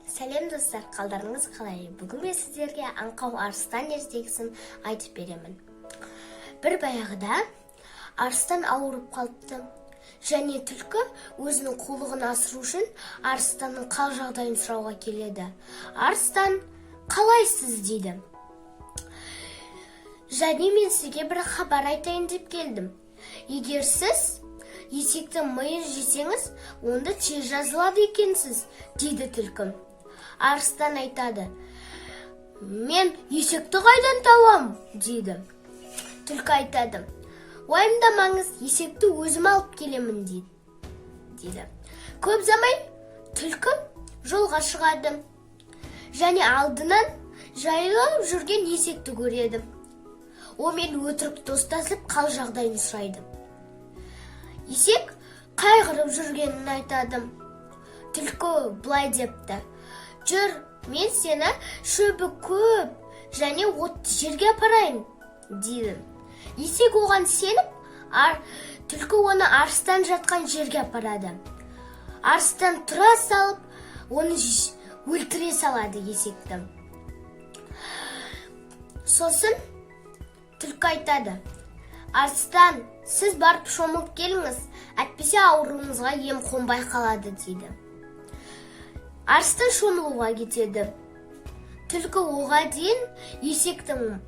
Сәлем достар, қалдарыңыз қалай? Бүгін мен сіздерге аңқау арыстан ертегісін айтып беремін. Бір баяғыда арыстан ауырып қалыпты. Және түлкі өзінің қулығын асыру үшін арыстанның қал жағдайын сұрауға келеді. Арыстан, қалайсыз дейді. Және мен сізге бір хабар айтайын деп келдім. Егер сіз есектің миын жесеңіз, онда тез жазылады екенсіз, дейді түлкі. Арыстан айтады: мен есекті қайдан табам, дейді. Түлкі айтады: уайымдамаңыз, есекті өзім алып келемін, дейді. Көп замай түлкі жолға шығады. Және алдынан жайылып жүрген есекті көреді. Онымен өтірік достасып қал жағдайын сұрайды. Есек қайғырып жүргенін айтады. Түлкі былай депті: жүр, мен сені шөбі көп және отты жерге апарайын, дейді. Есек оған сеніп, түлкі оны арыстан жатқан жерге апарады. Арыстан тұра салып, оны өлтіре салады есекті. Сосын түлкі айтады: арыстан, сіз барып шомылып келіңіз, әйтпесе ауруыңызға ем қонбай қалады, дейді. Арыстан шомылуға кетеді. Түлкі оға дейін есектің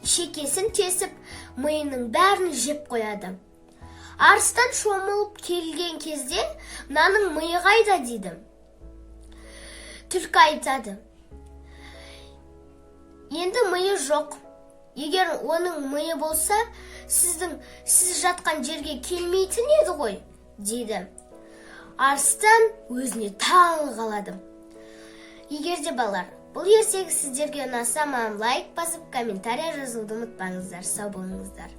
шекесін тесіп, миының бәрін жеп қояды. Арыстан шомылып келген кезде, мынаның миы қайда, дейді. Түлкі айтады: енді миы жоқ. Егер оның миы болса, сіз жатқан жерге келмейтін еді ғой, дейді. Арыстан өзіне таң қалады. Егер де балалар, бұл ертегі сіздерге ұнаса, маған лайк басып, комментария жазуды ұмытпаңыздар. Сау болыңыздар.